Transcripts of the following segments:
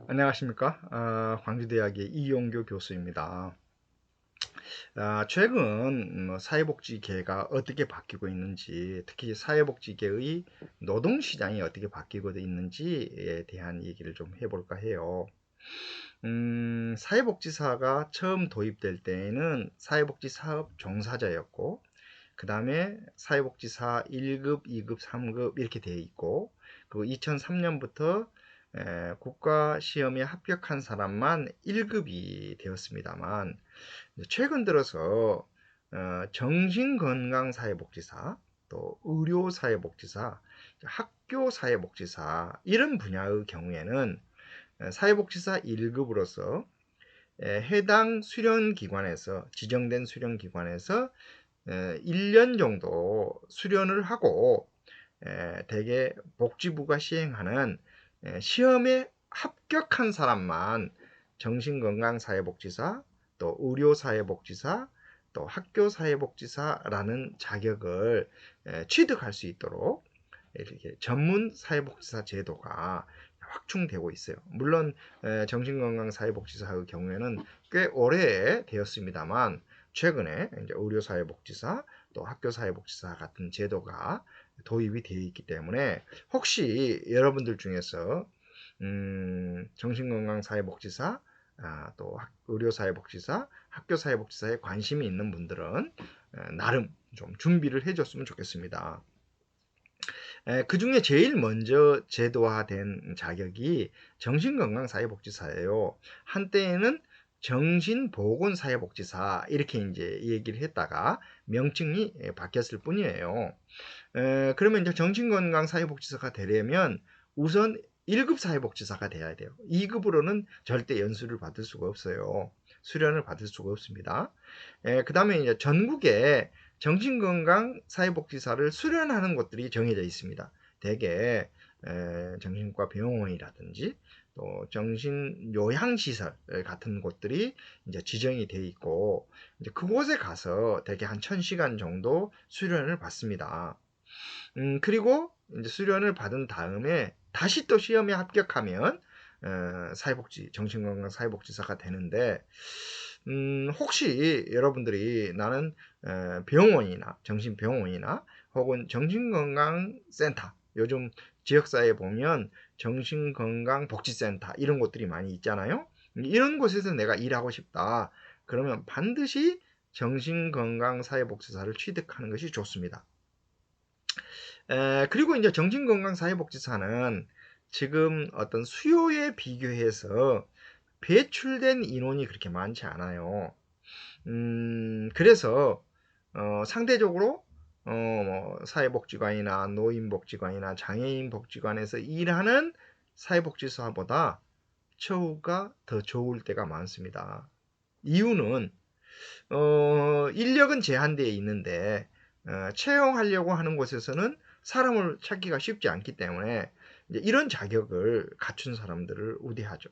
안녕하십니까? 광주대학의 이용교 교수입니다. 최근 사회복지계가 어떻게 바뀌고 있는지, 특히 사회복지계의 노동시장이 어떻게 바뀌고 있는지에 대한 얘기를 좀 해볼까 해요. 사회복지사가 처음 도입될 때에는 사회복지사업 종사자였고, 그 다음에 사회복지사 1급, 2급, 3급 이렇게 되어 있고, 그리고 2003년부터 국가시험에 합격한 사람만 1급이 되었습니다만, 최근 들어서 정신건강사회복지사, 또 의료사회복지사, 학교사회복지사 이런 분야의 경우에는 사회복지사 1급으로서 해당 수련기관에서 지정된 수련기관에서 1년 정도 수련을 하고 대개 복지부가 시행하는 시험에 합격한 사람만 정신건강사회복지사, 또 의료사회복지사, 또 학교사회복지사라는 자격을 취득할 수 있도록 이렇게 전문 사회복지사 제도가 확충되고 있어요. 물론 정신건강사회복지사의 경우에는 꽤 오래 되었습니다만 최근에 이제 의료사회복지사 또 학교사회복지사 같은 제도가 도입이 되어 있기 때문에 혹시 여러분들 중에서 정신건강사회복지사 또 의료사회복지사, 학교사회복지사에 관심이 있는 분들은 나름 좀 준비를 해줬으면 좋겠습니다. 그 중에 제일 먼저 제도화된 자격이 정신건강사회복지사예요. 한때에는 정신보건사회복지사 이렇게 이제 얘기를 했다가 명칭이 바뀌었을 뿐이에요. 그러면 이제 정신건강사회복지사가 되려면 우선 1급 사회복지사가 돼야 돼요. 2급으로는 절대 연수를 받을 수가 없어요. 수련을 받을 수가 없습니다. 그 다음에 이제 전국에 정신건강사회복지사를 수련하는 곳들이 정해져 있습니다. 대개 정신과 병원이라든지 또 정신요양시설 같은 곳들이 이제 지정이 돼 있고 이제 그곳에 가서 대개 한 1000시간 정도 수련을 받습니다. 그리고 이제 수련을 받은 다음에 다시 또 시험에 합격하면 사회복지, 정신건강 사회복지사가 되는데, 혹시 여러분들이 나는 병원이나 정신병원이나 혹은 정신건강센터, 요즘 지역사회에 보면 정신건강복지센터 이런 곳들이 많이 있잖아요. 이런 곳에서 내가 일하고 싶다. 그러면 반드시 정신건강사회복지사를 취득하는 것이 좋습니다. 그리고 이제 정신건강사회복지사는 지금 어떤 수요에 비교해서 배출된 인원이 그렇게 많지 않아요. 그래서 상대적으로 뭐 사회복지관이나 노인복지관이나 장애인복지관에서 일하는 사회복지사보다 처우가 더 좋을 때가 많습니다. 이유는 인력은 제한되어 있는데 채용하려고 하는 곳에서는 사람을 찾기가 쉽지 않기 때문에 이제 이런 자격을 갖춘 사람들을 우대하죠.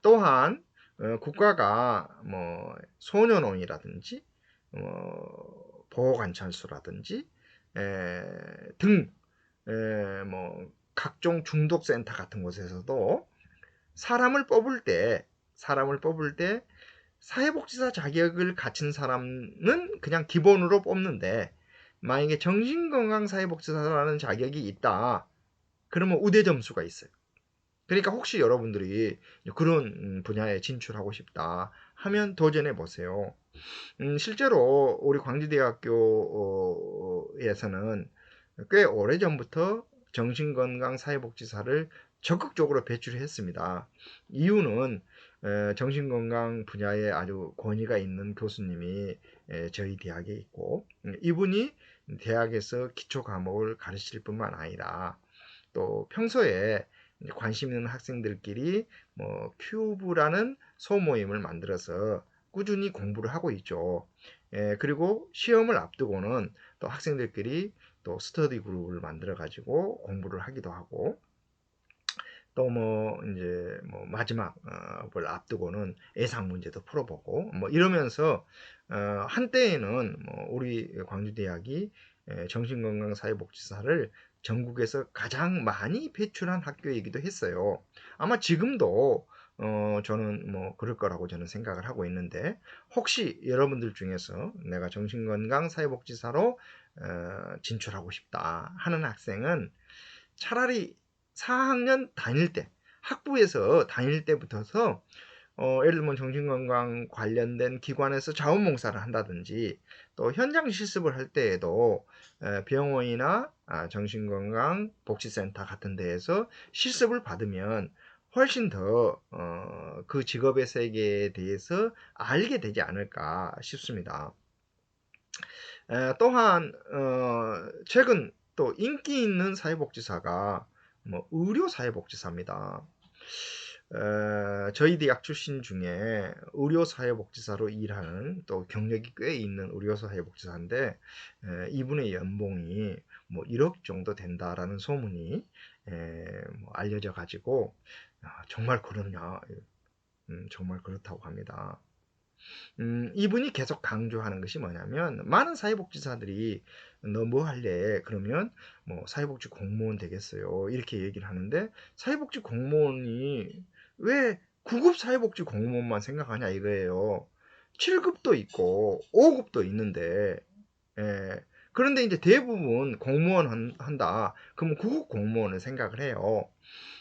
또한 국가가 뭐 소년원이라든지 보호관찰소라든지 등뭐 각종 중독센터 같은 곳에서도 사람을 뽑을 때 사회복지사 자격을 갖춘 사람은 그냥 기본으로 뽑는데 만약에 정신건강사회복지사라는 자격이 있다. 그러면 우대 점수가 있어요. 그러니까 혹시 여러분들이 그런 분야에 진출하고 싶다 하면 도전해 보세요. 실제로 우리 광주대학교에서는 꽤 오래전부터 정신건강사회복지사를 적극적으로 배출했습니다. 이유는 정신건강 분야에 아주 권위가 있는 교수님이 저희 대학에 있고 이분이 대학에서 기초 과목을 가르칠 뿐만 아니라 또 평소에 관심 있는 학생들끼리 뭐 큐브라는 소모임을 만들어서 꾸준히 공부를 하고 있죠. 그리고 시험을 앞두고는 또 학생들끼리 또 스터디 그룹을 만들어 가지고 공부를 하기도 하고 또 뭐 이제 뭐 마지막을 앞두고는 예상 문제도 풀어보고 뭐 이러면서 한때에는 뭐 우리 광주대학이 정신건강사회복지사를 전국에서 가장 많이 배출한 학교이기도 했어요. 아마 지금도 저는 뭐 그럴 거라고 저는 생각을 하고 있는데, 혹시 여러분들 중에서 내가 정신건강 사회복지사로 진출하고 싶다 하는 학생은 차라리 4학년 다닐 때, 학부에서 다닐 때부터서 예를 들면 정신건강 관련된 기관에서 자원봉사를 한다든지, 또 현장 실습을 할 때에도 병원이나 정신건강 복지센터 같은 데에서 실습을 받으면 훨씬 더 그 직업의 세계에 대해서 알게 되지 않을까 싶습니다. 또한 최근 또 인기 있는 사회복지사가 뭐 의료사회복지사입니다. 저희 대학 출신 중에 의료사회복지사로 일하는, 또 경력이 꽤 있는 의료사회복지사인데, 이분의 연봉이 뭐 1억 정도 된다라는 소문이 뭐 알려져 가지고, 정말 그러냐, 정말 그렇다고 합니다. 이분이 계속 강조하는 것이 뭐냐면, 많은 사회복지사들이 너 뭐 할래? 그러면 뭐 사회복지 공무원 되겠어요, 이렇게 얘기를 하는데, 사회복지 공무원이 왜 9급 사회복지 공무원만 생각하냐 이거예요. 7급도 있고 5급도 있는데, 예. 그런데 이제 대부분 공무원 한다 그러면 9급 공무원을 생각을 해요.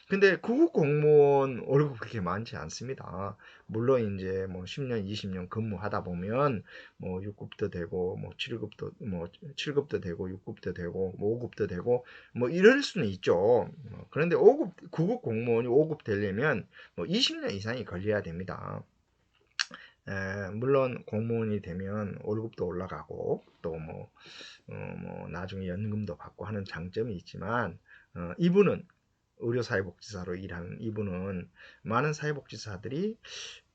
근데 구급 공무원 월급 그렇게 많지 않습니다. 물론 이제 뭐 10년, 20년 근무하다 보면 뭐 6급도 되고 뭐 7급도 되고 6급도 되고 뭐 5급도 되고 뭐 이럴 수는 있죠. 그런데 5급, 9급 공무원이 5급 되려면 뭐 20년 이상이 걸려야 됩니다. 물론 공무원이 되면 월급도 올라가고 또 뭐 나중에 연금도 받고 하는 장점이 있지만, 이분은 의료사회복지사로 일하는 이분은 많은 사회복지사들이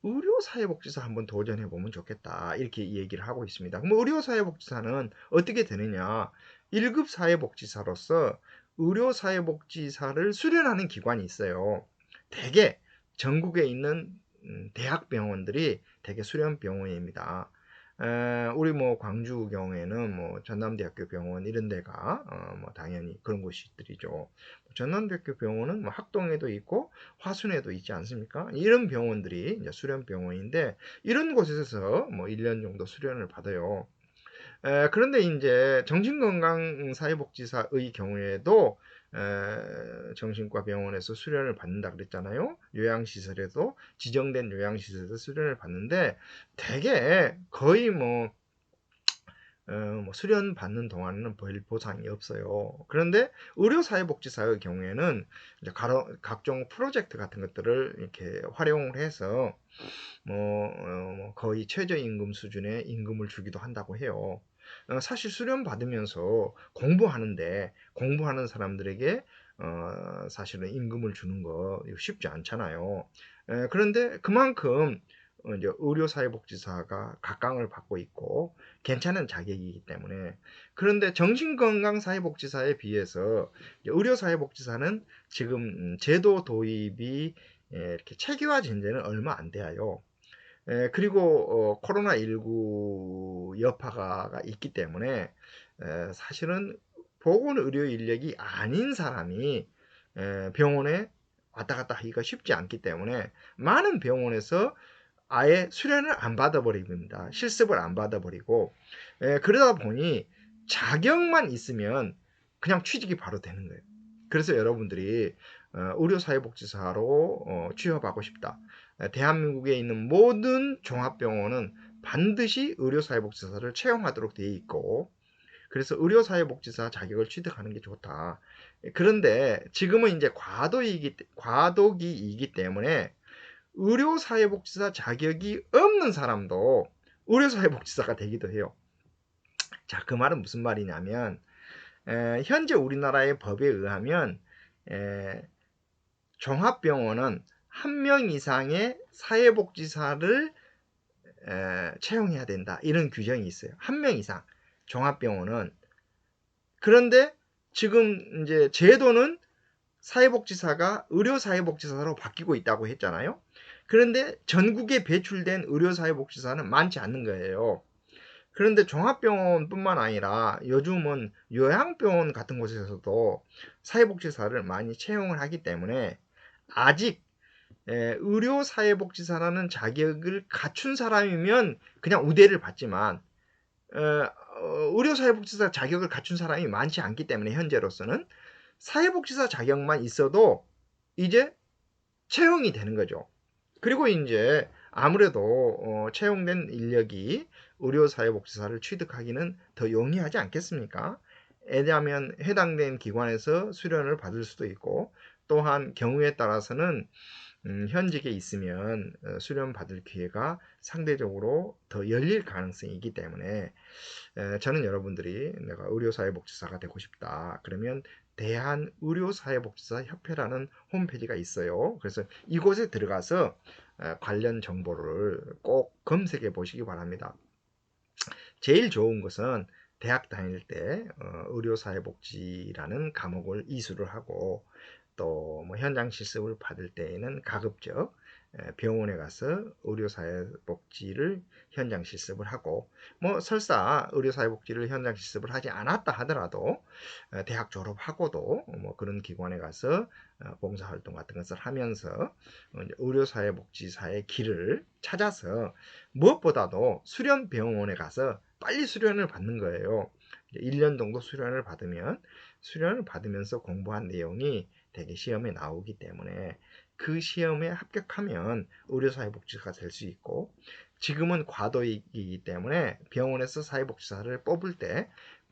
의료사회복지사 한번 도전해보면 좋겠다 이렇게 얘기를 하고 있습니다. 그럼 의료사회복지사는 어떻게 되느냐? 1급 사회복지사로서 의료사회복지사를 수련하는 기관이 있어요. 대개 전국에 있는 대학병원들이 대개 수련병원입니다. 우리 뭐 광주 경우에는 뭐 전남대학교 병원 이런 데가 뭐 당연히 그런 곳들이죠. 전남대학교 병원은 뭐 학동에도 있고 화순에도 있지 않습니까? 이런 병원들이 이제 수련 병원인데, 이런 곳에서 뭐 1년 정도 수련을 받아요. 그런데 이제 정신건강사회복지사의 경우에도 정신과 병원에서 수련을 받는다 그랬잖아요. 요양시설에도, 지정된 요양시설에서 수련을 받는데, 대개 거의 뭐 수련 받는 동안에는 별 보상이 없어요. 그런데 의료사회복지사의 경우에는 이제 각종 프로젝트 같은 것들을 이렇게 활용을 해서 뭐 거의 최저임금 수준의 임금을 주기도 한다고 해요. 사실 수련 받으면서 공부하는 사람들에게 사실은 임금을 주는 거 쉽지 않잖아요. 그런데 그만큼 이제 의료사회복지사가 각광을 받고 있고 괜찮은 자격이기 때문에. 그런데 정신건강사회복지사에 비해서 의료사회복지사는 지금 제도 도입이 이렇게 체계화된 지는 얼마 안 돼요. 그리고 코로나19 여파가 있기 때문에 사실은 보건의료 인력이 아닌 사람이 병원에 왔다 갔다 하기가 쉽지 않기 때문에, 많은 병원에서 아예 수련을 안 받아버립니다. 실습을 안 받아버리고, 그러다 보니 자격만 있으면 그냥 취직이 바로 되는 거예요. 그래서 여러분들이 의료사회복지사로 취업하고 싶다. 대한민국에 있는 모든 종합병원은 반드시 의료사회복지사를 채용하도록 되어 있고, 그래서 의료사회복지사 자격을 취득하는 게 좋다. 그런데 지금은 이제 과도기이기 때문에 의료사회복지사 자격이 없는 사람도 의료사회복지사가 되기도 해요. 자, 그 말은 무슨 말이냐면, 현재 우리나라의 법에 의하면 종합병원은 한 명 이상의 사회복지사를 채용해야 된다, 이런 규정이 있어요. 한 명 이상 종합병원은. 그런데 지금 이제 제도는 사회복지사가 의료사회복지사로 바뀌고 있다고 했잖아요. 그런데 전국에 배출된 의료사회복지사는 많지 않는 거예요. 그런데 종합병원뿐만 아니라 요즘은 요양병원 같은 곳에서도 사회복지사를 많이 채용을 하기 때문에 아직 의료사회복지사라는 자격을 갖춘 사람이면 그냥 우대를 받지만 의료사회복지사 자격을 갖춘 사람이 많지 않기 때문에 현재로서는 사회복지사 자격만 있어도 이제 채용이 되는 거죠. 그리고 이제 아무래도 채용된 인력이 의료사회복지사를 취득하기는 더 용이하지 않겠습니까? 왜냐하면 해당된 기관에서 수련을 받을 수도 있고 또한 경우에 따라서는 현직에 있으면 수련 받을 기회가 상대적으로 더 열릴 가능성이 있기 때문에 저는 여러분들이 내가 의료사회복지사가 되고 싶다. 그러면 대한의료사회복지사 협회라는 홈페이지가 있어요. 그래서 이곳에 들어가서 관련 정보를 꼭 검색해 보시기 바랍니다. 제일 좋은 것은 대학 다닐 때 의료사회복지라는 과목을 이수를 하고 또 뭐 현장 실습을 받을 때에는 가급적 병원에 가서 의료사회복지를 현장 실습을 하고 뭐 설사 의료사회복지를 현장 실습을 하지 않았다 하더라도 대학 졸업하고도 뭐 그런 기관에 가서 봉사활동 같은 것을 하면서 의료사회복지사의 길을 찾아서 무엇보다도 수련병원에 가서 빨리 수련을 받는 거예요. 1년 정도 수련을 받으면 수련을 받으면서 공부한 내용이 대개 시험에 나오기 때문에 그 시험에 합격하면 의료사회복지사가 될 수 있고 지금은 과도이기 때문에 병원에서 사회복지사를 뽑을 때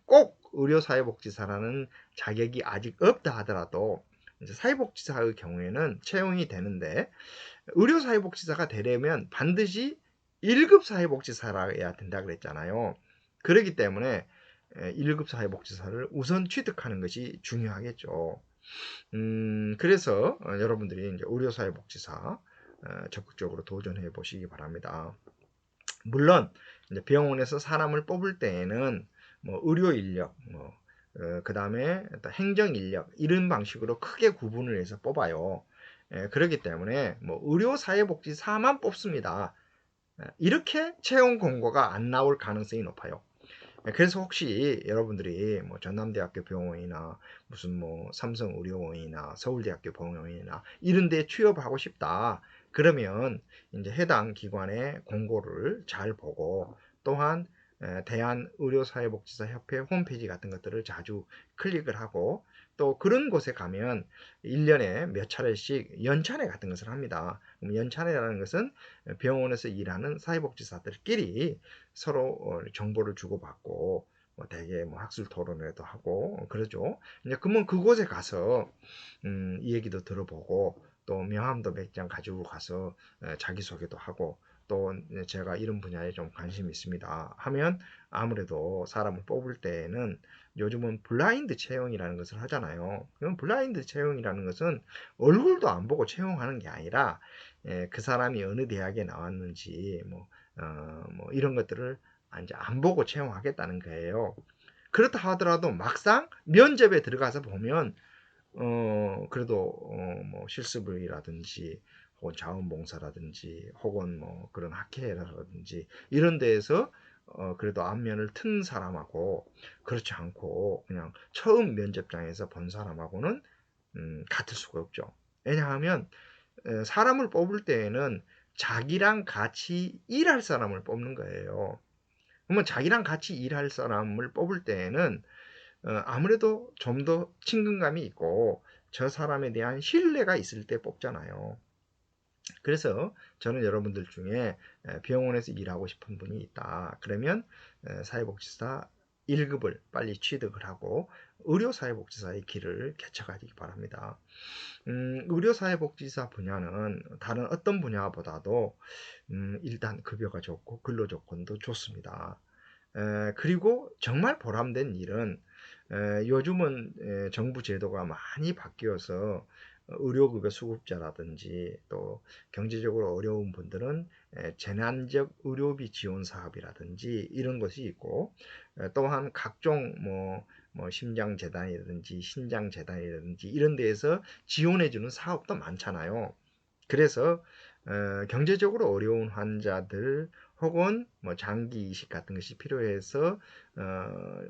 꼭 의료사회복지사라는 자격이 아직 없다 하더라도 이제 사회복지사의 경우에는 채용이 되는데 의료사회복지사가 되려면 반드시 1급 사회복지사라야 된다 그랬잖아요. 그렇기 때문에 1급 사회복지사를 우선 취득하는 것이 중요하겠죠. 그래서 여러분들이 이제 의료사회복지사 적극적으로 도전해 보시기 바랍니다. 물론 이제 병원에서 사람을 뽑을 때에는 뭐 의료 인력, 그 다음에 행정 인력 이런 방식으로 크게 구분을 해서 뽑아요. 그렇기 때문에 뭐 의료사회복지사만 뽑습니다. 이렇게 채용 공고가 안 나올 가능성이 높아요. 그래서 혹시 여러분들이 뭐 전남대학교 병원이나 무슨 뭐 삼성의료원이나 서울대학교 병원이나 이런 데 취업하고 싶다. 그러면 이제 해당 기관의 공고를 잘 보고 또한 대한의료사회복지사 협회 홈페이지 같은 것들을 자주 클릭을 하고 또 그런 곳에 가면 1년에 몇 차례씩 연찬회 같은 것을 합니다. 연찬회라는 것은 병원에서 일하는 사회복지사들끼리 서로 정보를 주고받고 대개 뭐 학술 토론회도 하고 그러죠. 이제 그러면 그곳에 가서 이 얘기도 들어보고 또 명함도 몇 장 가지고 가서 자기소개도 하고 또 제가 이런 분야에 좀 관심이 있습니다 하면 아무래도 사람을 뽑을 때에는 요즘은 블라인드 채용이라는 것을 하잖아요. 그럼 블라인드 채용이라는 것은 얼굴도 안 보고 채용하는 게 아니라 그 사람이 어느 대학에 나왔는지 뭐 이런 것들을 이제 안 보고 채용하겠다는 거예요. 그렇다 하더라도 막상 면접에 들어가서 보면 그래도 뭐 실습이라든지 혹은 자원봉사라든지 혹은 뭐 그런 학회라든지 이런 데에서 그래도 안면을 튼 사람하고 그렇지 않고 그냥 처음 면접장에서 본 사람하고는 같을 수가 없죠. 왜냐하면 사람을 뽑을 때에는 자기랑 같이 일할 사람을 뽑는 거예요. 그러면 자기랑 같이 일할 사람을 뽑을 때에는 아무래도 좀 더 친근감이 있고 저 사람에 대한 신뢰가 있을 때 뽑잖아요. 그래서 저는 여러분들 중에 병원에서 일하고 싶은 분이 있다. 그러면 사회복지사 1급을 빨리 취득을 하고 의료사회복지사의 길을 개척하기 바랍니다. 의료사회복지사 분야는 다른 어떤 분야보다도 일단 급여가 좋고 근로조건도 좋습니다. 그리고 정말 보람된 일은 요즘은 정부 제도가 많이 바뀌어서 의료급여 수급자라든지 또 경제적으로 어려운 분들은 재난적 의료비 지원 사업이라든지 이런 것이 있고 또한 각종 뭐 심장재단이라든지 신장재단이라든지 이런 데에서 지원해주는 사업도 많잖아요. 그래서 경제적으로 어려운 환자들 혹은 뭐 장기 이식 같은 것이 필요해서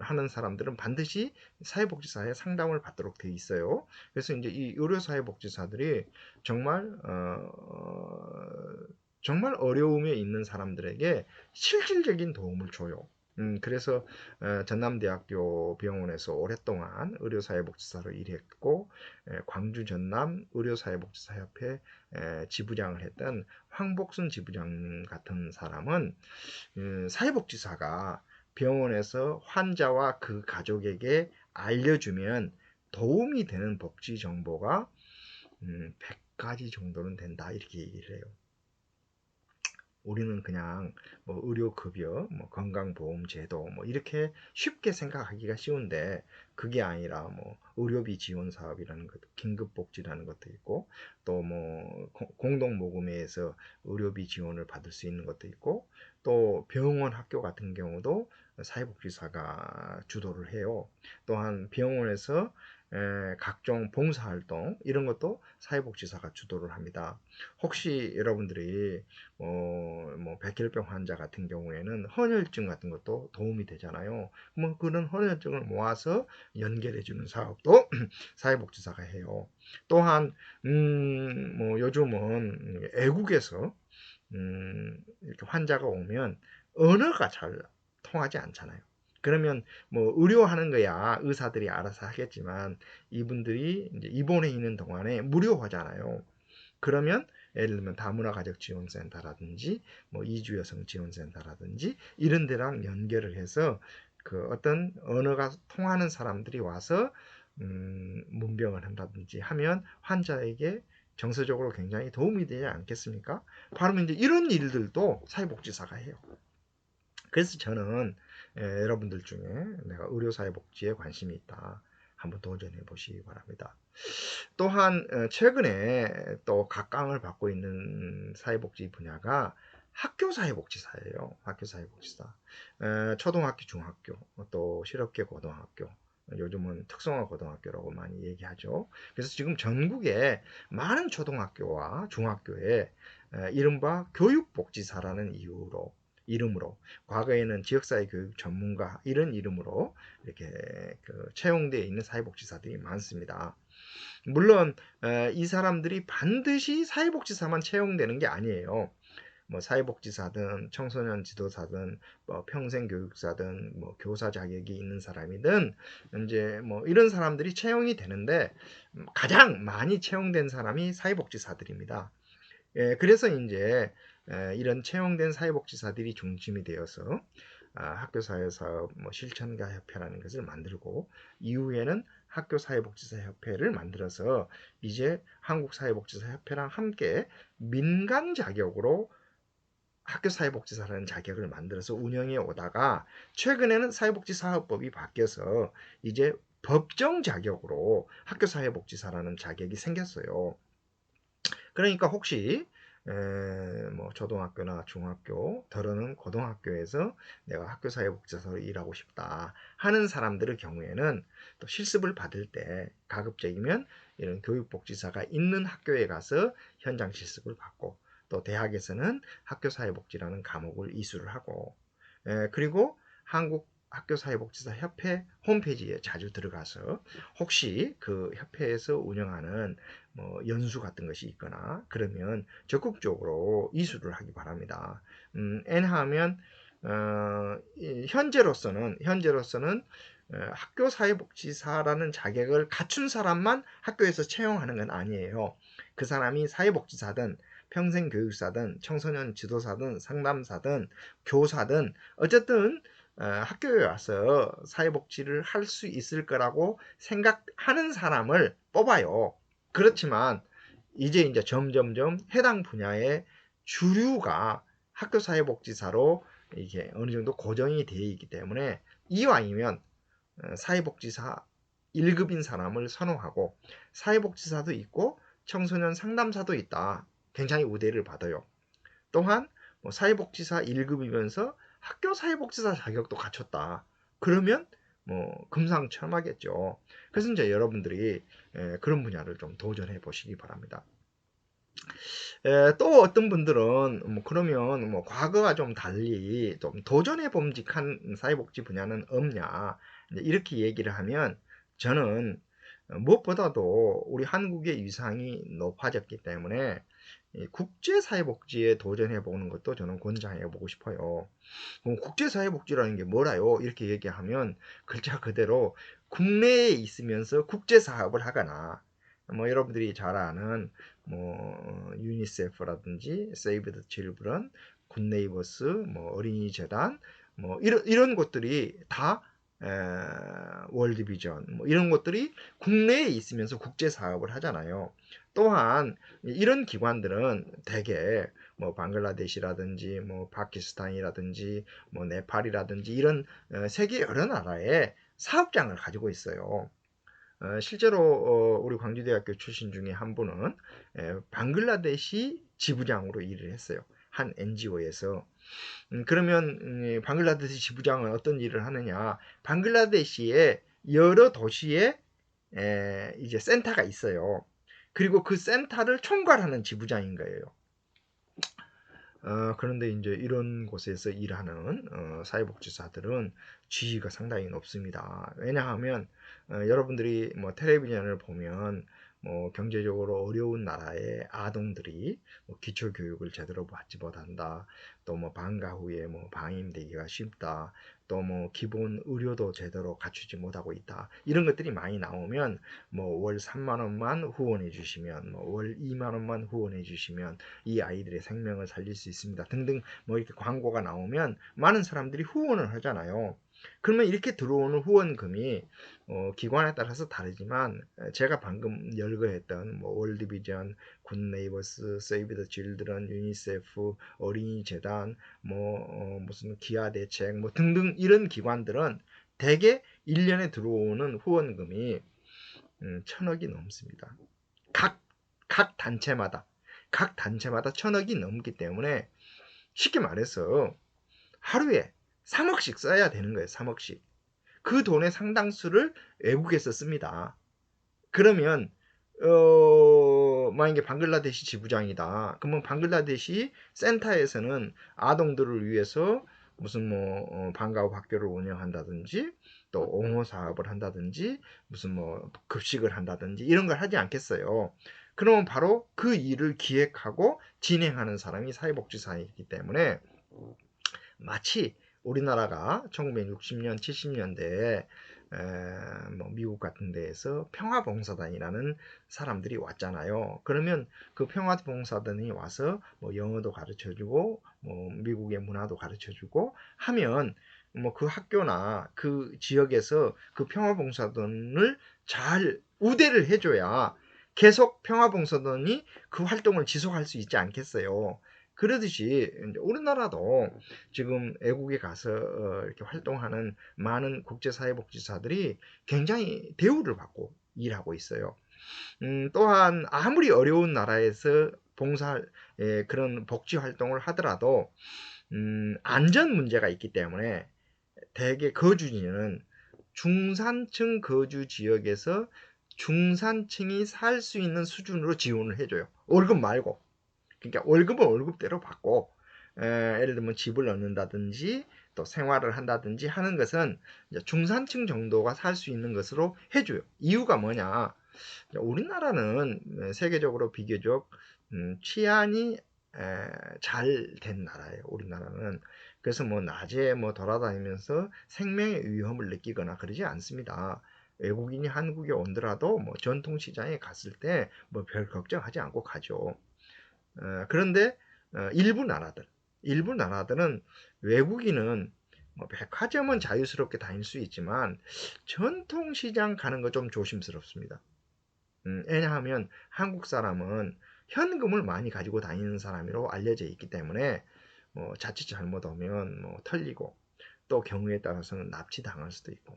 하는 사람들은 반드시 사회복지사에 상담을 받도록 되어 있어요. 그래서 이제 이 의료사회복지사들이 정말 정말 어려움에 있는 사람들에게 실질적인 도움을 줘요. 그래서 전남대학교 병원에서 오랫동안 의료사회복지사로 일했고 광주 전남 의료사회복지사협회 지부장을 했던 황복순 지부장 같은 사람은 사회복지사가 병원에서 환자와 그 가족에게 알려주면 도움이 되는 복지 정보가 100가지 정도는 된다 이렇게 얘기를 해요. 우리는 그냥 뭐 의료급여, 뭐 건강보험제도 뭐 이렇게 쉽게 생각하기가 쉬운데 그게 아니라 뭐 의료비 지원 사업이라는 것도 긴급복지라는 것도 있고 또 뭐 공동모금회에서 의료비 지원을 받을 수 있는 것도 있고 또 병원 학교 같은 경우도 사회복지사가 주도를 해요. 또한 병원에서 각종 봉사활동 이런 것도 사회복지사가 주도를 합니다. 혹시 여러분들이 뭐 백혈병 환자 같은 경우에는 헌혈증 같은 것도 도움이 되잖아요. 뭐 그런 헌혈증을 모아서 연결해 주는 사업도 사회복지사가 해요. 또한 뭐 요즘은 애국에서 이렇게 환자가 오면 언어가 잘 통하지 않잖아요. 그러면 뭐 의료하는 거야 의사들이 알아서 하겠지만 이분들이 이제 입원해 있는 동안에 무료하잖아요. 그러면 예를 들면 다문화가족지원센터라든지 뭐 이주여성지원센터라든지 이런 데랑 연결을 해서 그 어떤 언어가 통하는 사람들이 와서 문병을 한다든지 하면 환자에게 정서적으로 굉장히 도움이 되지 않겠습니까? 바로 이제 이런 일들도 사회복지사가 해요. 그래서 저는 여러분들 중에 내가 의료사회복지에 관심이 있다. 한번 도전해 보시기 바랍니다. 또한 최근에 또 각광을 받고 있는 사회복지 분야가 학교사회복지사예요. 학교사회복지사. 초등학교, 중학교, 또 실업계 고등학교, 요즘은 특성화 고등학교라고 많이 얘기하죠. 그래서 지금 전국에 많은 초등학교와 중학교에 이른바 교육복지사라는 이름으로 과거에는 지역사회 교육 전문가 이런 이름으로 이렇게 채용되어 있는 사회복지사들이 많습니다. 물론 이 사람들이 반드시 사회복지사만 채용되는 게 아니에요. 뭐 사회복지사든 청소년 지도사든 뭐 평생교육사든 뭐 교사 자격이 있는 사람이든 이제 뭐 이런 사람들이 채용이 되는데 가장 많이 채용된 사람이 사회복지사들입니다. 그래서 이제 이런 채용된 사회복지사들이 중심이 되어서 학교사회사업 뭐 실천가 협회라는 것을 만들고 이후에는 학교사회복지사 협회를 만들어서 이제 한국사회복지사 협회랑 함께 민간 자격으로 학교사회복지사라는 자격을 만들어서 운영해 오다가 최근에는 사회복지사업법이 바뀌어서 이제 법정 자격으로 학교사회복지사라는 자격이 생겼어요. 그러니까 혹시 뭐 초등학교나 중학교, 더러는 고등학교에서 내가 학교사회복지사로 일하고 싶다 하는 사람들의 경우에는 또 실습을 받을 때 가급적이면 이런 교육복지사가 있는 학교에 가서 현장 실습을 받고 또 대학에서는 학교사회복지라는 과목을 이수를 하고 그리고 한국 학교사회복지사 협회 홈페이지에 자주 들어가서 혹시 그 협회에서 운영하는 뭐 연수 같은 것이 있거나 그러면 적극적으로 이수를 하기 바랍니다. N하면 현재로서는 학교사회복지사라는 자격을 갖춘 사람만 학교에서 채용하는 건 아니에요. 그 사람이 사회복지사든 평생교육사든 청소년 지도사든 상담사든 교사든 어쨌든 학교에 와서 사회복지를 할 수 있을 거라고 생각하는 사람을 뽑아요. 그렇지만 이제 점점점 해당 분야의 주류가 학교사회복지사로 이게 어느 정도 고정이 되어 있기 때문에 이왕이면 사회복지사 1급인 사람을 선호하고 사회복지사도 있고 청소년 상담사도 있다. 굉장히 우대를 받아요. 또한 뭐 사회복지사 1급이면서 학교사회복지사 자격도 갖췄다. 그러면 뭐 금상첨화겠죠. 그래서 이제 여러분들이 그런 분야를 좀 도전해 보시기 바랍니다. 또 어떤 분들은 뭐 그러면 뭐 과거와 좀 달리 좀 도전해 봄직한 사회복지 분야는 없냐 이렇게 얘기를 하면 저는 무엇보다도 우리 한국의 위상이 높아졌기 때문에 국제사회복지에 도전해 보는 것도 저는 권장해 보고 싶어요. 국제사회복지라는 게 뭐라요? 이렇게 얘기하면 글자 그대로 국내에 있으면서 국제사업을 하거나 뭐 여러분들이 잘 아는 뭐 유니세프라든지 세이브 더 칠드런, 굿네이버스, 뭐 어린이 재단 뭐 이런 것들이 다 월드비전 뭐 이런 것들이 국내에 있으면서 국제 사업을 하잖아요. 또한 이런 기관들은 대개 뭐 방글라데시라든지 뭐 파키스탄이라든지 뭐 네팔이라든지 이런 세계 여러 나라의 사업장을 가지고 있어요. 실제로 우리 광주대학교 출신 중에 한 분은 방글라데시 지부장으로 일을 했어요. 한 NGO에서. 그러면 방글라데시 지부장은 어떤 일을 하느냐? 방글라데시의 여러 도시에 이제 센터가 있어요. 그리고 그 센터를 총괄하는 지부장인 거예요. 그런데 이제 이런 곳에서 일하는 사회복지사들은 지위가 상당히 높습니다. 왜냐하면 여러분들이 뭐 텔레비전을 보면 뭐 경제적으로 어려운 나라의 아동들이 뭐 기초교육을 제대로 받지 못한다. 또 뭐 방과 후에 뭐 방임되기가 쉽다. 또 뭐 기본 의료도 제대로 갖추지 못하고 있다. 이런 것들이 많이 나오면 뭐 월 3만 원만 후원해 주시면 뭐 월 2만 원만 후원해 주시면 이 아이들의 생명을 살릴 수 있습니다. 등등 뭐 이렇게 광고가 나오면 많은 사람들이 후원을 하잖아요. 그러면 이렇게 들어오는 후원금이 기관에 따라서 다르지만 제가 방금 열거했던 뭐 월드비전, 굿네이버스, 세이브 더 질드런, 유니세프, 어린이 재단, 뭐 무슨 기아 대책 뭐 등등 이런 기관들은 대개 1년에 들어오는 후원금이 1,000억이 넘습니다. 각, 각 단체마다. 각 단체마다 1,000억이 넘기 때문에 쉽게 말해서 하루에 3억씩 써야 되는 거예요. 3억씩. 그 돈의 상당수를 외국에서 씁니다. 그러면 만약에 방글라데시 지부장이다. 그러면 방글라데시 센터에서는 아동들을 위해서 무슨 뭐 방과 후 학교를 운영한다든지 또 옹호 사업을 한다든지 무슨 뭐 급식을 한다든지 이런 걸 하지 않겠어요. 그러면 바로 그 일을 기획하고 진행하는 사람이 사회복지사이기 때문에 마치 우리나라가 1960년, 70년대에 뭐 미국 같은 데에서 평화봉사단이라는 사람들이 왔잖아요. 그러면 그 평화봉사단이 와서 뭐 영어도 가르쳐주고 뭐 미국의 문화도 가르쳐주고 하면 뭐 그 학교나 그 지역에서 그 평화봉사단을 잘 우대를 해줘야 계속 평화봉사단이 그 활동을 지속할 수 있지 않겠어요. 그러듯이 우리나라도 지금 외국에 가서 이렇게 활동하는 많은 국제사회복지사들이 굉장히 대우를 받고 일하고 있어요. 또한 아무리 어려운 나라에서 봉사 그런 복지 활동을 하더라도 안전 문제가 있기 때문에 대개 거주지는 중산층 거주 지역에서 중산층이 살 수 있는 수준으로 지원을 해줘요. 월급 말고. 그러니까 월급은 월급대로 받고 예를 들면 집을 얻는다든지 또 생활을 한다든지 하는 것은 중산층 정도가 살 수 있는 것으로 해줘요. 이유가 뭐냐? 우리나라는 세계적으로 비교적 치안이 잘 된 나라예요. 우리나라는. 그래서 뭐 낮에 뭐 돌아다니면서 생명의 위험을 느끼거나 그러지 않습니다. 외국인이 한국에 온더라도 뭐 전통시장에 갔을 때 뭐 별 걱정하지 않고 가죠. 그런데 일부 나라들은 외국인은 뭐 백화점은 자유스럽게 다닐 수 있지만 전통시장 가는 거 좀 조심스럽습니다. 왜냐하면 한국 사람은 현금을 많이 가지고 다니는 사람으로 알려져 있기 때문에 뭐 자칫 잘못하면 뭐 털리고 또 경우에 따라서는 납치당할 수도 있고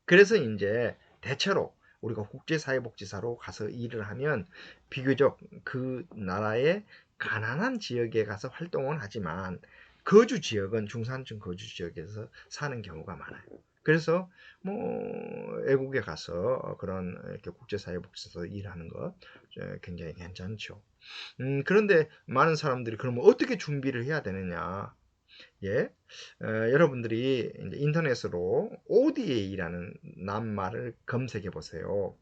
그래서 이제 대체로 우리가 국제사회복지사로 가서 일을 하면 비교적 그 나라의 가난한 지역에 가서 활동은 하지만 거주 지역은 중산층 거주 지역에서 사는 경우가 많아요. 그래서 뭐 외국에 가서 그런 이렇게 국제사회복지사로 일하는 것 굉장히 괜찮죠. 그런데 많은 사람들이 그러면 어떻게 준비를 해야 되느냐? 예, 여러분들이 이제 인터넷으로 ODA라는 낱말을 검색해 보세요.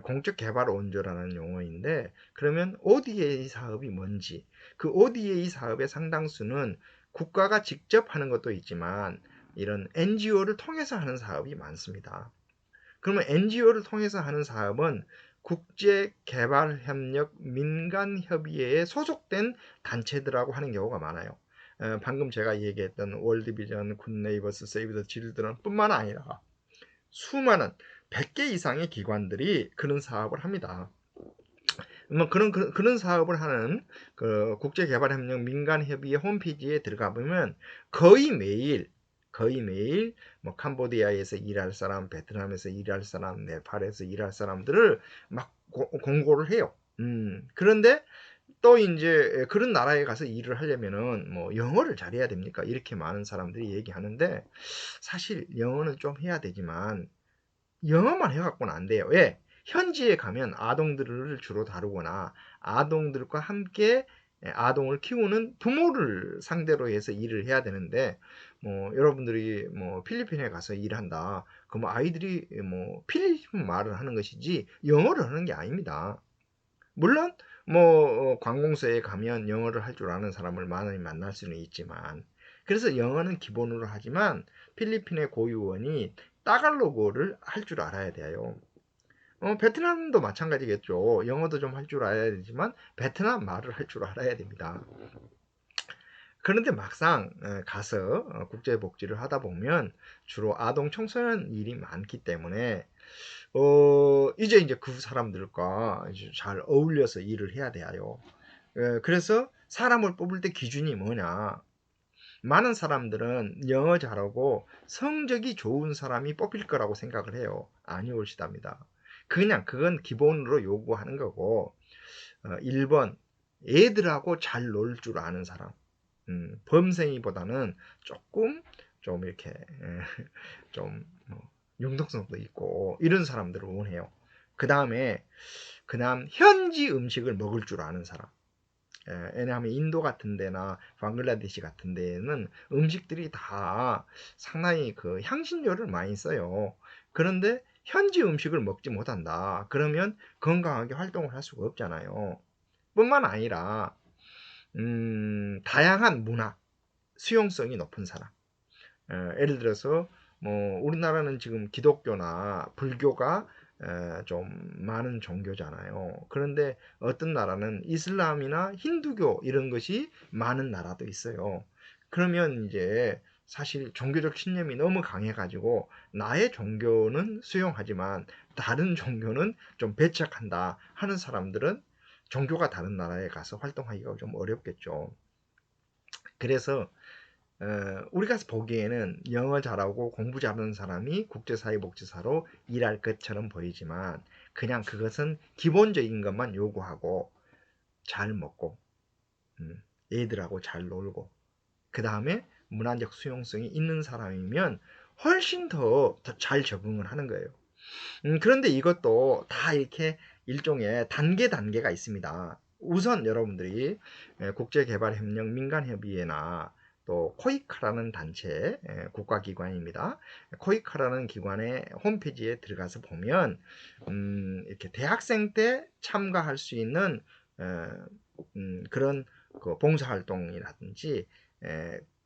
공적 개발 원조라는 용어인데, 그러면 ODA 사업이 뭔지, 그 ODA 사업의 상당수는 국가가 직접 하는 것도 있지만 이런 NGO를 통해서 하는 사업이 많습니다. 그러면 NGO를 통해서 하는 사업은 국제개발협력 민간협의회에 소속된 단체들하고 하는 경우가 많아요. 방금 제가 얘기했던 월드비전, 굿네이버스, 세이브 더 질드런 뿐만 아니라 수많은 100개 이상의 기관들이 그런 사업을 합니다. 그런 사업을 하는 그 국제개발협력 민간협의회 홈페이지에 들어가 보면 거의 매일 뭐 캄보디아에서 일할 사람, 베트남에서 일할 사람, 네팔에서 일할 사람들을 막 공고를 해요. 그런데 또 이제 그런 나라에 가서 일을 하려면은 뭐 영어를 잘해야 됩니까? 이렇게 많은 사람들이 얘기하는데 사실 영어는 좀 해야 되지만 영어만 해갖고는 안 돼요. 왜? 현지에 가면 아동들을 주로 다루거나 아동들과 함께 아동을 키우는 부모를 상대로 해서 일을 해야 되는데 뭐 여러분들이 뭐 필리핀에 가서 일한다. 그럼 아이들이 뭐 필리핀 말을 하는 것이지 영어를 하는 게 아닙니다. 물론 뭐 관공서에 가면 영어를 할 줄 아는 사람을 많이 만날 수는 있지만 그래서 영어는 기본으로 하지만 필리핀의 고유원이 따갈로그를 할 줄 알아야 돼요. 베트남도 마찬가지겠죠. 영어도 좀 할 줄 알아야 되지만 베트남 말을 할 줄 알아야 됩니다. 그런데 막상 가서 국제복지를 하다 보면 주로 아동 청소년 일이 많기 때문에 이제 그 사람들과 이제 잘 어울려서 일을 해야 돼요. 그래서 사람을 뽑을 때 기준이 뭐냐? 많은 사람들은 영어 잘하고 성적이 좋은 사람이 뽑힐 거라고 생각을 해요. 아니올시답니다. 그냥 그건 기본으로 요구하는 거고 1번 애들하고 잘 놀 줄 아는 사람. 범생이보다는 조금 좀 이렇게 좀 융통성도 있고 이런 사람들을 원해요. 그다음 현지 음식을 먹을 줄 아는 사람. 왜냐하면 인도 같은 데나 방글라데시 같은 데는 음식들이 다 상당히 그 향신료를 많이 써요. 그런데 현지 음식을 먹지 못한다. 그러면 건강하게 활동을 할 수가 없잖아요. 뿐만 아니라 다양한 문화, 수용성이 높은 사람. 예를 들어서 뭐 우리나라는 지금 기독교나 불교가 좀 많은 종교잖아요. 그런데 어떤 나라는 이슬람이나 힌두교 이런 것이 많은 나라도 있어요. 그러면 이제 사실 종교적 신념이 너무 강해가지고 나의 종교는 수용하지만 다른 종교는 좀 배척한다 하는 사람들은 종교가 다른 나라에 가서 활동하기가 좀 어렵겠죠. 그래서 우리가 보기에는 영어 잘하고 공부 잘하는 사람이 국제사회복지사로 일할 것처럼 보이지만 그냥 그것은 기본적인 것만 요구하고 잘 먹고 애들하고 잘 놀고 그 다음에 문화적 수용성이 있는 사람이면 훨씬 더 잘 적응을 하는 거예요. 그런데 이것도 다 이렇게 일종의 단계가 있습니다. 우선 여러분들이 국제개발협력 민간협의회나 또 코이카라는 단체 국가기관입니다. 코이카라는 기관의 홈페이지에 들어가서 보면 이렇게 대학생 때 참가할 수 있는 그런 그 봉사활동이라든지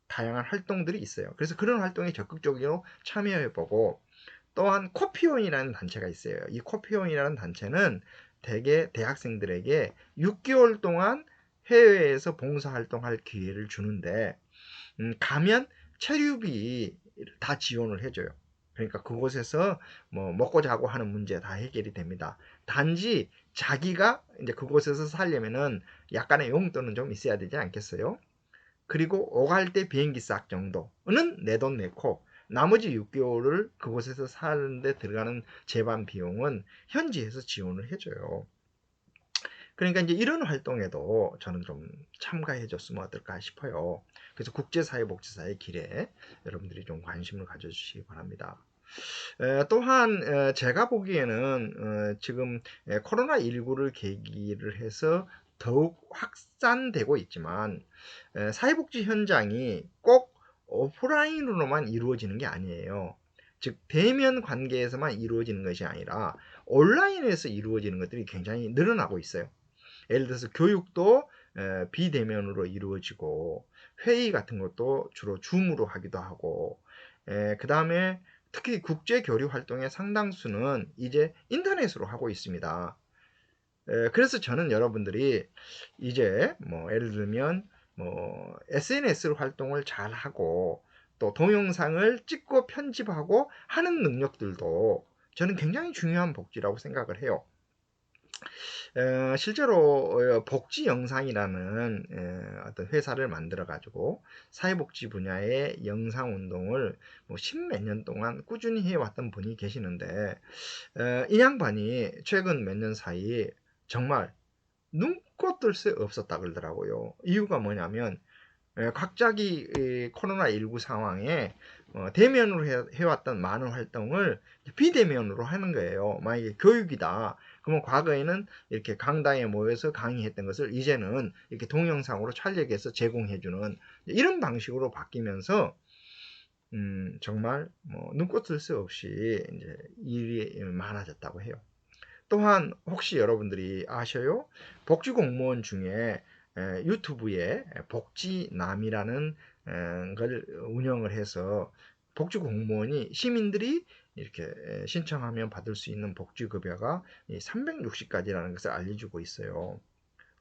다양한 활동들이 있어요. 그래서 그런 활동에 적극적으로 참여해보고 또한 코피온이라는 단체가 있어요. 이 코피온이라는 단체는 대개 대학생들에게 6개월 동안 해외에서 봉사활동할 기회를 주는데 가면 체류비 다 지원을 해줘요. 그러니까 그곳에서 뭐 먹고 자고 하는 문제 다 해결이 됩니다. 단지 자기가 이제 그곳에서 살려면은 약간의 용돈은 좀 있어야 되지 않겠어요? 그리고 오갈 때 비행기 싹 정도는 내 돈 내고 나머지 6개월을 그곳에서 사는데 들어가는 제반 비용은 현지에서 지원을 해줘요. 그러니까 이제 이런 활동에도 저는 좀 참가해 줬으면 어떨까 싶어요. 그래서 국제사회복지사의 길에 여러분들이 좀 관심을 가져주시기 바랍니다. 또한 제가 보기에는 지금 코로나19를 계기를 해서 더욱 확산되고 있지만 사회복지 현장이 꼭 오프라인으로만 이루어지는 게 아니에요. 즉 대면 관계에서만 이루어지는 것이 아니라 온라인에서 이루어지는 것들이 굉장히 늘어나고 있어요. 예를 들어서 교육도 비대면으로 이루어지고 회의 같은 것도 주로 줌으로 하기도 하고 그 다음에 특히 국제 교류 활동의 상당수는 이제 인터넷으로 하고 있습니다. 그래서 저는 여러분들이 이제 뭐 예를 들면 뭐 SNS 활동을 잘 하고 또 동영상을 찍고 편집하고 하는 능력들도 저는 굉장히 중요한 복지라고 생각을 해요. 실제로 복지 영상이라는 어떤 회사를 만들어 가지고 사회복지 분야의 영상 운동을 뭐 십몇 년 동안 꾸준히 해왔던 분이 계시는데 이 양반이 최근 몇 년 사이 정말 눈코 뜰 새 없었다 그러더라고요. 이유가 뭐냐면 갑자기 코로나19 상황에 대면으로 해왔던 많은 활동을 비대면으로 하는 거예요. 만약에 교육이다. 그러면 과거에는 이렇게 강당에 모여서 강의했던 것을 이제는 이렇게 동영상으로 촬영해서 제공해주는 이런 방식으로 바뀌면서 정말 뭐 눈코 뜰 새 없이 이제 일이 많아졌다고 해요. 또한 혹시 여러분들이 아셔요? 복지 공무원 중에 유튜브에 복지남이라는 걸 운영을 해서 복지 공무원이 시민들이 이렇게 신청하면 받을 수 있는 복지급여가 360가지라는 것을 알려주고 있어요.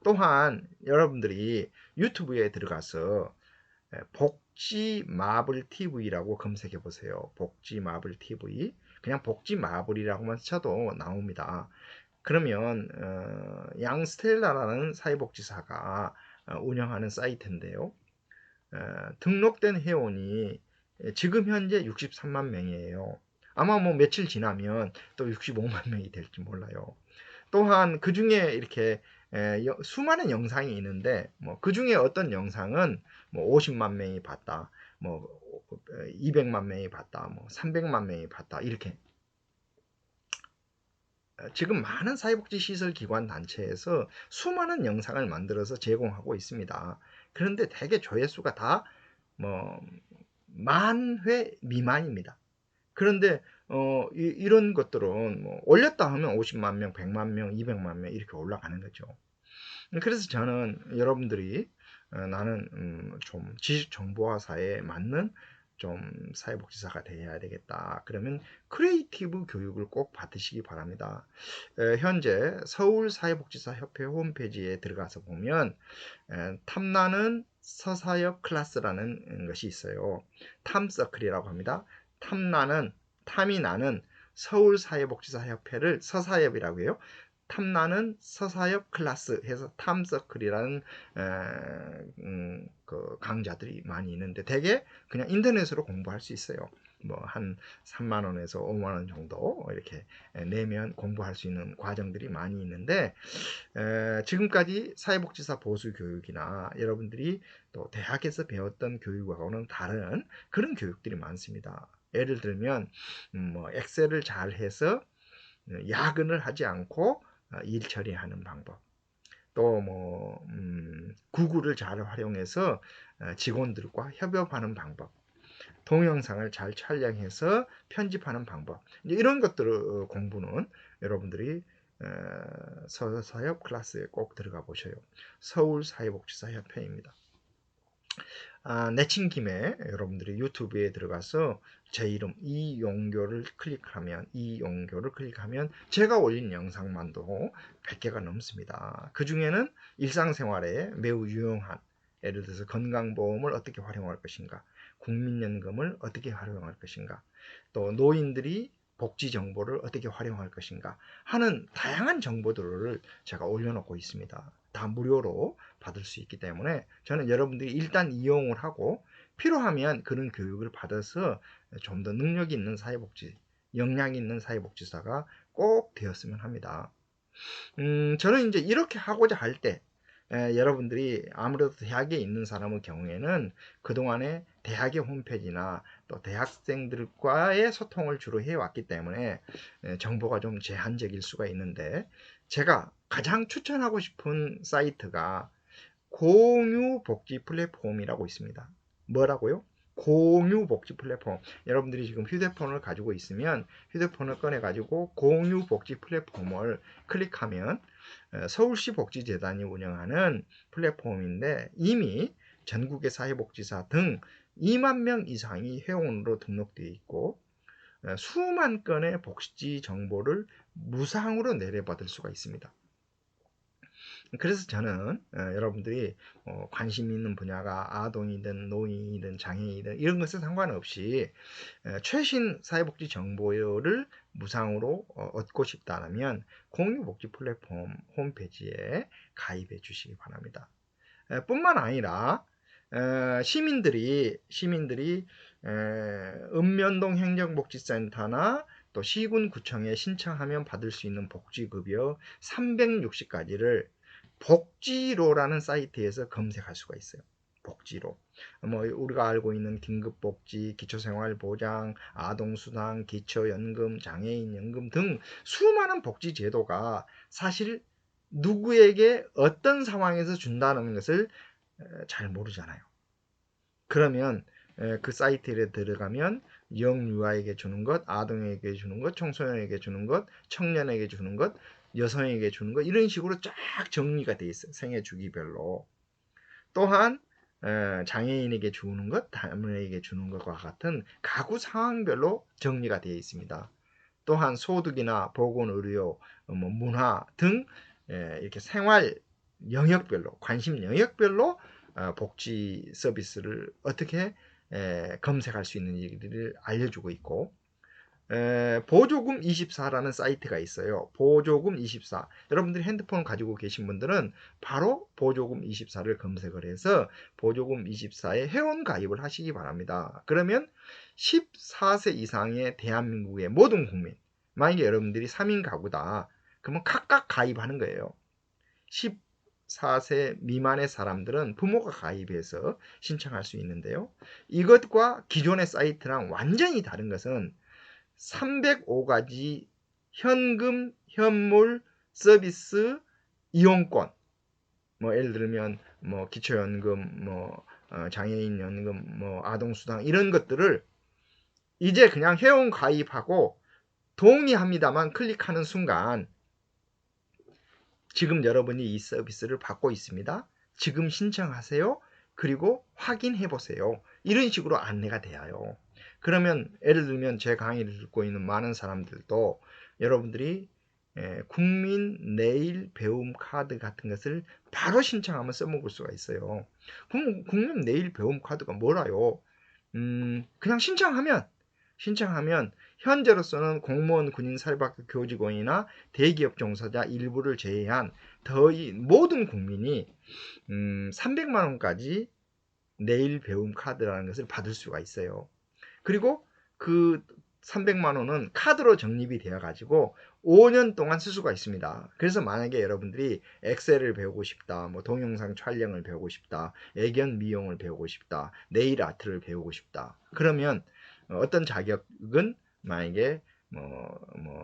또한 여러분들이 유튜브에 들어가서 복지마블 TV라고 검색해 보세요. 복지마블 TV. 그냥 복지마블이라고만 쳐도 나옵니다. 그러면 양스텔라라는 사회복지사가 운영하는 사이트인데요. 등록된 회원이 지금 현재 63만 명이에요. 아마 뭐 며칠 지나면 또 65만 명이 될지 몰라요. 또한 그 중에 이렇게 수많은 영상이 있는데 뭐 그 중에 어떤 영상은 뭐 50만 명이 봤다, 뭐 200만 명이 봤다, 뭐 300만 명이 봤다 이렇게 지금 많은 사회복지 시설 기관 단체에서 수많은 영상을 만들어서 제공하고 있습니다. 그런데 대개 조회수가 다 뭐 만 회 미만입니다. 그런데 이런 것들은 뭐 올렸다 하면 50만 명, 100만 명, 200만 명 이렇게 올라가는 거죠. 그래서 저는 여러분들이 나는 좀 지식 정보화 사회에 맞는 좀 사회복지사가 돼야 되겠다. 그러면 크리에이티브 교육을 꼭 받으시기 바랍니다. 현재 서울 사회복지사 협회 홈페이지에 들어가서 보면 탐나는 서사역 클래스라는 것이 있어요. 탐서클이라고 합니다. 탐이 나는 서울 사회복지사 협회를 서사협이라고 해요. 탐나는 서사역 클래스 해서 탐서클이라는 그 강좌들이 많이 있는데 대개 그냥 인터넷으로 공부할 수 있어요. 뭐 한 3만 원에서 5만 원 정도 이렇게 내면 공부할 수 있는 과정들이 많이 있는데 지금까지 사회복지사 보수 교육이나 여러분들이 또 대학에서 배웠던 교육하고는 다른 그런 교육들이 많습니다. 예를 들면 뭐 엑셀을 잘 해서 야근을 하지 않고 일 처리하는 방법. 또 뭐 구글을 잘 활용해서 직원들과 협업하는 방법. 동영상을 잘 촬영해서 편집하는 방법. 이런 것들을 공부는 여러분들이 서사협 클래스에 꼭 들어가 보셔요. 서울사회복지사 협회입니다. 내친 김에 여러분들이 유튜브에 들어가서 제 이름 이용교를 클릭하면 제가 올린 영상만도 100개가 넘습니다. 그 중에는 일상생활에 매우 유용한 예를 들어서 건강보험을 어떻게 활용할 것인가, 국민연금을 어떻게 활용할 것인가, 또 노인들이 복지 정보를 어떻게 활용할 것인가 하는 다양한 정보들을 제가 올려놓고 있습니다. 다 무료로 받을 수 있기 때문에 저는 여러분들이 일단 이용을 하고 필요하면 그런 교육을 받아서 좀 더 능력 있는 사회복지, 역량 있는 사회복지사가 꼭 되었으면 합니다. 저는 이제 이렇게 하고자 할 때, 여러분들이 아무래도 대학에 있는 사람의 경우에는 그동안에 대학의 홈페이지나 또 대학생들과의 소통을 주로 해왔기 때문에 정보가 좀 제한적일 수가 있는데, 제가 가장 추천하고 싶은 사이트가 공유 복지 플랫폼이라고 있습니다. 뭐라고요? 공유 복지 플랫폼. 여러분들이 지금 휴대폰을 가지고 있으면 휴대폰을 꺼내 가지고 공유 복지 플랫폼을 클릭하면 서울시 복지재단이 운영하는 플랫폼인데, 이미 전국의 사회복지사 등 2만 명 이상이 회원으로 등록되어 있고 수만 건의 복지 정보를 무상으로 내려받을 수가 있습니다. 그래서 저는 여러분들이 관심 있는 분야가 아동이든 노인이든 장애인이든 이런 것에 상관없이 최신 사회복지 정보를 무상으로 얻고 싶다면 공유복지 플랫폼 홈페이지에 가입해 주시기 바랍니다. 뿐만 아니라 시민들이 읍면동 행정복지센터나 또 시군구청에 신청하면 받을 수 있는 복지급여 360가지를 복지로라는 사이트에서 검색할 수가 있어요. 복지로. 뭐 우리가 알고 있는 긴급복지, 기초생활보장, 아동수당, 기초연금, 장애인연금 등 수많은 복지 제도가 사실 누구에게 어떤 상황에서 준다는 것을 잘 모르잖아요. 그러면 그 사이트에 들어가면 영유아에게 주는 것, 아동에게 주는 것, 청소년에게 주는 것, 청년에게 주는 것, 여성에게 주는 것, 이런 식으로 쫙 정리가 돼 있어요. 생애 주기별로. 또한 장애인에게 주는 것, 다문화에게 주는 것과 같은 가구 상황별로 정리가 되어 있습니다. 또한 소득이나 보건의료, 문화 등 이렇게 생활 영역별로, 관심 영역별로 복지 서비스를 어떻게 검색할 수 있는지를 알려주고 있고, 보조금 24라는 사이트가 있어요. 보조금 24. 여러분들이 핸드폰 가지고 계신 분들은 바로 보조금 24를 검색을 해서 보조금 24에 회원 가입을 하시기 바랍니다. 그러면 14세 이상의 대한민국의 모든 국민, 만약에 여러분들이 3인 가구다, 그러면 각각 가입하는 거예요. 14세 미만의 사람들은 부모가 가입해서 신청할 수 있는데요. 이것과 기존의 사이트랑 완전히 다른 것은 305가지 현금, 현물, 서비스, 이용권, 뭐 예를 들면 뭐 기초연금, 뭐 장애인 연금, 뭐 아동수당 이런 것들을 이제 그냥 회원 가입하고 동의합니다만 클릭하는 순간 지금 여러분이 이 서비스를 받고 있습니다. 지금 신청하세요. 그리고 확인해 보세요. 이런 식으로 안내가 돼요. 그러면 예를 들면 제 강의를 듣고 있는 많은 사람들도 여러분들이 국민 내일 배움 카드 같은 것을 바로 신청하면 써먹을 수가 있어요. 그럼 국민 내일 배움 카드가 뭐라요? 그냥 신청하면 현재로서는 공무원, 군인, 사립학교 교직원이나 대기업 종사자 일부를 제외한 모든 국민이 300만 원까지 내일 배움 카드라는 것을 받을 수가 있어요. 그리고 그 300만 원은 카드로 적립이 되어 가지고 5년 동안 쓸 수가 있습니다. 그래서 만약에 여러분들이 엑셀을 배우고 싶다, 뭐 동영상 촬영을 배우고 싶다, 애견 미용을 배우고 싶다, 네일 아트를 배우고 싶다. 그러면 어떤 자격은 만약에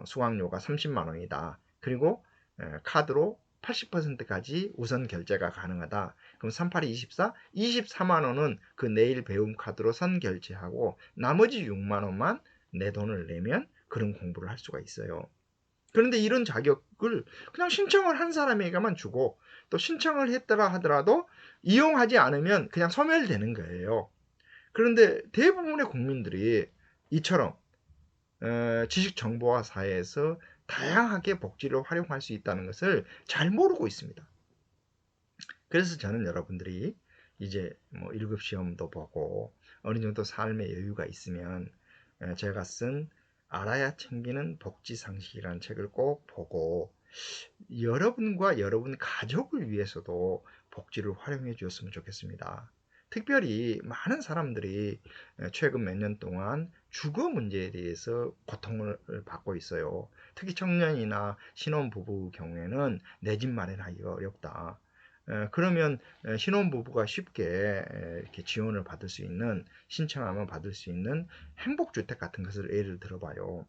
수강료가 30만 원이다. 그리고 카드로 80%까지 우선 결제가 가능하다. 그럼 38, 24, 24만 원은 그 내일 배움 카드로 선 결제하고 나머지 6만 원만 내 돈을 내면 그런 공부를 할 수가 있어요. 그런데 이런 자격을 그냥 신청을 한 사람에게만 주고 또 신청을 했더라 하더라도 이용하지 않으면 그냥 소멸되는 거예요. 그런데 대부분의 국민들이 이처럼 지식정보화 사회에서 다양하게 복지를 활용할 수 있다는 것을 잘 모르고 있습니다. 그래서 저는 여러분들이 이제 뭐 1급 시험도 보고 어느 정도 삶의 여유가 있으면 제가 쓴 알아야 챙기는 복지상식이라는 책을 꼭 보고 여러분과 여러분 가족을 위해서도 복지를 활용해 주었으면 좋겠습니다. 특별히 많은 사람들이 최근 몇 년 동안 주거 문제에 대해서 고통을 받고 있어요. 특히 청년이나 신혼부부 경우에는 내 집 마련하기가 어렵다. 그러면 신혼부부가 쉽게 이렇게 지원을 받을 수 있는, 신청하면 받을 수 있는 행복주택 같은 것을 예를 들어봐요.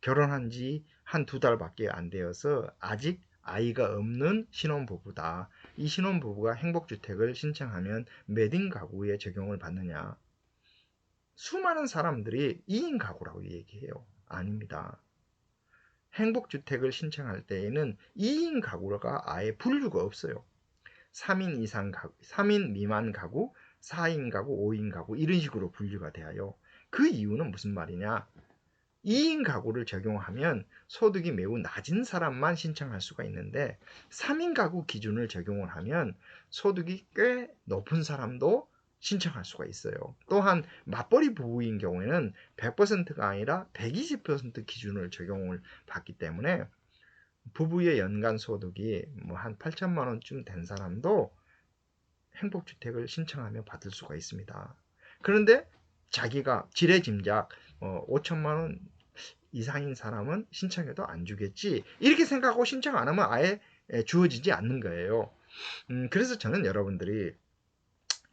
결혼한 지 한 두 달밖에 안 되어서 아직 아이가 없는 신혼부부다. 이 신혼부부가 행복주택을 신청하면 몇 인 가구에 적용을 받느냐? 수많은 사람들이 2인 가구라고 얘기해요. 아닙니다. 행복주택을 신청할 때에는 2인 가구가 아예 분류가 없어요. 3인 이상 가구, 3인 미만 가구, 4인 가구, 5인 가구 이런 식으로 분류가 되어요. 그 이유는 무슨 말이냐? 2인 가구를 적용하면 소득이 매우 낮은 사람만 신청할 수가 있는데 3인 가구 기준을 적용을 하면 소득이 꽤 높은 사람도 신청할 수가 있어요. 또한 맞벌이 부부인 경우에는 100%가 아니라 120% 기준을 적용을 받기 때문에 부부의 연간 소득이 뭐 한 8천만 원쯤 된 사람도 행복주택을 신청하면 받을 수가 있습니다. 그런데 자기가 지레짐작 5천만 원 이상인 사람은 신청해도 안 주겠지 이렇게 생각하고 신청 안 하면 아예 주어지지 않는 거예요. 그래서 저는 여러분들이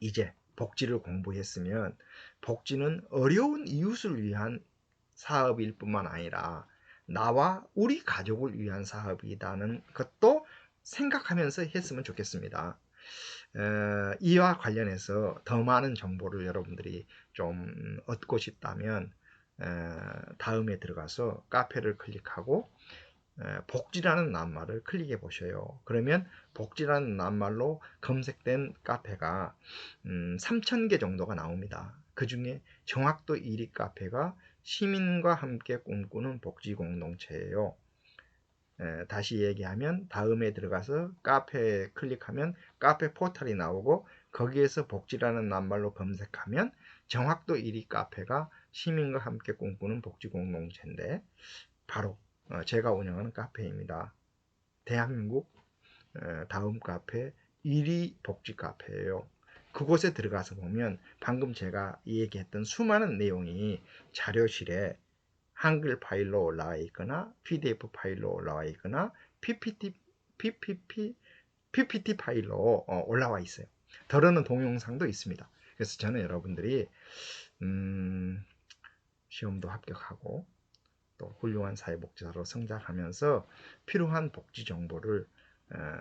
이제 복지를 공부했으면 복지는 어려운 이웃을 위한 사업일 뿐만 아니라 나와 우리 가족을 위한 사업이라는 것도 생각하면서 했으면 좋겠습니다. 이와 관련해서 더 많은 정보를 여러분들이 좀 얻고 싶다면 다음에 들어가서 카페를 클릭하고 복지라는 낱말을 클릭해 보셔요. 그러면 복지라는 낱말로 검색된 카페가 3,000개 정도가 나옵니다. 그 중에 정확도 1위 카페가 시민과 함께 꿈꾸는 복지 공동체예요. 다시 얘기하면 다음에 들어가서 카페에 클릭하면 카페 포털이 나오고 거기에서 복지라는 낱말로 검색하면 정확도 1위 카페가 시민과 함께 꿈꾸는 복지 공동체인데 바로 제가 운영하는 카페입니다. 대한민국 다음 카페 1위 복지 카페예요. 그곳에 들어가서 보면 방금 제가 얘기했던 수많은 내용이 자료실에 한글 파일로 올라와 있거나 PDF 파일로 올라와 있거나 PPT 파일로 올라와 있어요. 더러는 동영상도 있습니다. 그래서 저는 여러분들이 시험도 합격하고 또 훌륭한 사회복지사로 성장하면서 필요한 복지 정보를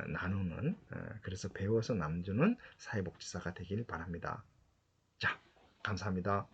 나누는 그래서 배워서 남주는 사회복지사가 되길 바랍니다. 자, 감사합니다.